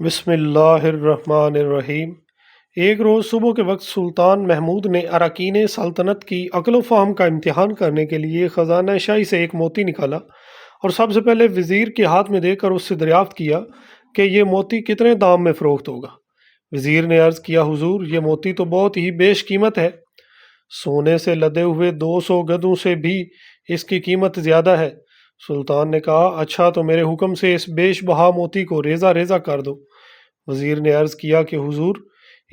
بسم اللہ الرحمن الرحیم۔ ایک روز صبح کے وقت سلطان محمود نے اراکین سلطنت کی عقل و فہم کا امتحان کرنے کے لیے خزانہ شاہی سے ایک موتی نکالا اور سب سے پہلے وزیر کے ہاتھ میں دے کر اس سے دریافت کیا کہ یہ موتی کتنے دام میں فروخت ہوگا۔ وزیر نے عرض کیا، حضور، یہ موتی تو بہت ہی بیش قیمت ہے، سونے سے لدے ہوئے 200 گدوں سے بھی اس کی قیمت زیادہ ہے۔ سلطان نے کہا، اچھا تو میرے حکم سے اس بیش بہا موتی کو ریزہ ریزہ کر دو۔ وزیر نے عرض کیا کہ حضور،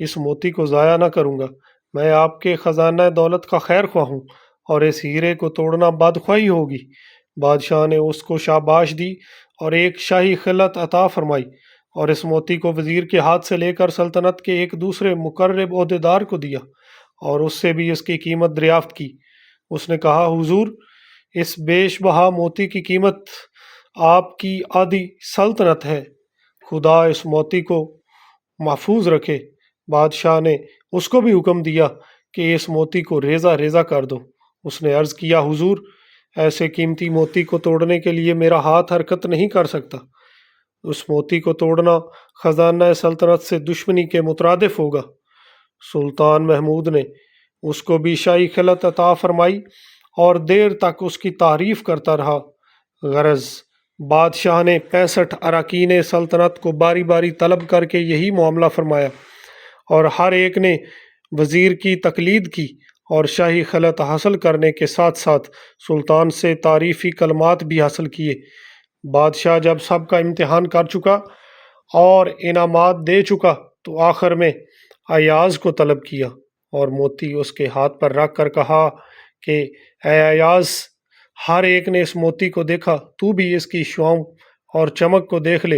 اس موتی کو ضائع نہ کروں گا، میں آپ کے خزانہ دولت کا خیر خواہ ہوں اور اس ہیرے کو توڑنا بدخواہی ہوگی۔ بادشاہ نے اس کو شاباش دی اور ایک شاہی خلعت عطا فرمائی اور اس موتی کو وزیر کے ہاتھ سے لے کر سلطنت کے ایک دوسرے مقرب عہدیدار کو دیا اور اس سے بھی اس کی قیمت دریافت کی۔ اس نے کہا، حضور، اس بیش بہا موتی کی قیمت آپ کی آدھی سلطنت ہے، خدا اس موتی کو محفوظ رکھے۔ بادشاہ نے اس کو بھی حکم دیا کہ اس موتی کو ریزہ ریزہ کر دو۔ اس نے عرض کیا، حضور، ایسے قیمتی موتی کو توڑنے کے لیے میرا ہاتھ حرکت نہیں کر سکتا، اس موتی کو توڑنا خزانہ سلطنت سے دشمنی کے مترادف ہوگا۔ سلطان محمود نے اس کو بھی شاہی خلعت عطا فرمائی اور دیر تک اس کی تعریف کرتا رہا۔ غرض بادشاہ نے 65 اراکین سلطنت کو باری باری طلب کر کے یہی معاملہ فرمایا اور ہر ایک نے وزیر کی تقلید کی اور شاہی خلعت حاصل کرنے کے ساتھ ساتھ سلطان سے تعریفی کلمات بھی حاصل کیے۔ بادشاہ جب سب کا امتحان کر چکا اور انعامات دے چکا تو آخر میں ایاز کو طلب کیا اور موتی اس کے ہاتھ پر رکھ کر کہا کہ اے ایاز، ہر ایک نے اس موتی کو دیکھا، تو بھی اس کی شعاؤں اور چمک کو دیکھ لے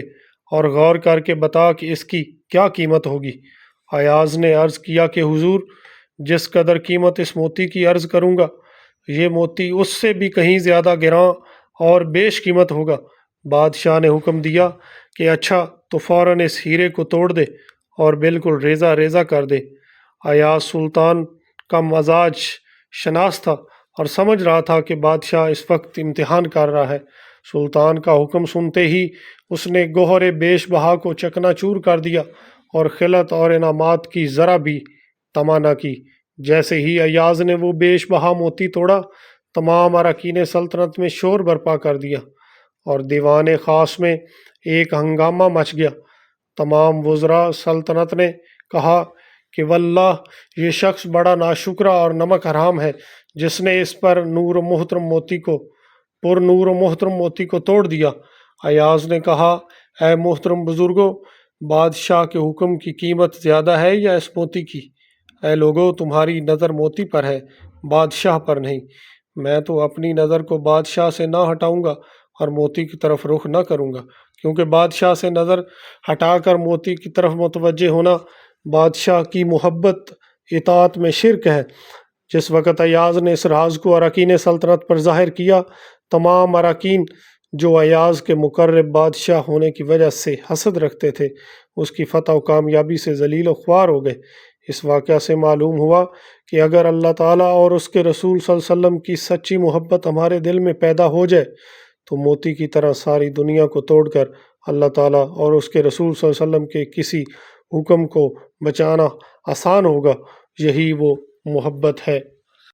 اور غور کر کے بتا کہ اس کی کیا قیمت ہوگی۔ ایاز نے عرض کیا کہ حضور، جس قدر قیمت اس موتی کی عرض کروں گا، یہ موتی اس سے بھی کہیں زیادہ گراں اور بیش قیمت ہوگا۔ بادشاہ نے حکم دیا کہ اچھا تو فوراً اس ہیرے کو توڑ دے اور بالکل ریزہ ریزہ کر دے۔ ایاز سلطان کا مزاج شناس تھا اور سمجھ رہا تھا کہ بادشاہ اس وقت امتحان کر رہا ہے۔ سلطان کا حکم سنتے ہی اس نے گوہر بیش بہا کو چکنا چور کر دیا اور خلعت اور انعامات کی ذرا بھی طمع نہ کی۔ جیسے ہی ایاز نے وہ بیش بہا موتی توڑا، تمام اراکین سلطنت میں شور برپا کر دیا اور دیوان خاص میں ایک ہنگامہ مچ گیا۔ تمام وزراء سلطنت نے کہا کہ واللہ، یہ شخص بڑا ناشکرا اور نمک حرام ہے جس نے اس پر نور و محترم موتی کو توڑ دیا۔ ایاز نے کہا، اے محترم بزرگوں، بادشاہ کے حکم کی قیمت زیادہ ہے یا اس موتی کی؟ اے لوگو، تمہاری نظر موتی پر ہے، بادشاہ پر نہیں۔ میں تو اپنی نظر کو بادشاہ سے نہ ہٹاؤں گا اور موتی کی طرف رخ نہ کروں گا، کیونکہ بادشاہ سے نظر ہٹا کر موتی کی طرف متوجہ ہونا بادشاہ کی محبت اطاعت میں شرک ہے۔ جس وقت ایاز نے اس راز کو اراکین سلطنت پر ظاہر کیا، تمام اراکین جو ایاز کے مقرب بادشاہ ہونے کی وجہ سے حسد رکھتے تھے، اس کی فتح و کامیابی سے ذلیل و خوار ہو گئے۔ اس واقعہ سے معلوم ہوا کہ اگر اللہ تعالیٰ اور اس کے رسول صلی اللہ علیہ وسلم کی سچی محبت ہمارے دل میں پیدا ہو جائے تو موتی کی طرح ساری دنیا کو توڑ کر اللہ تعالیٰ اور اس کے رسول صلی اللہ علیہ وسلم کے کسی حکم کو بچانا آسان ہوگا۔ یہی وہ محبت ہے۔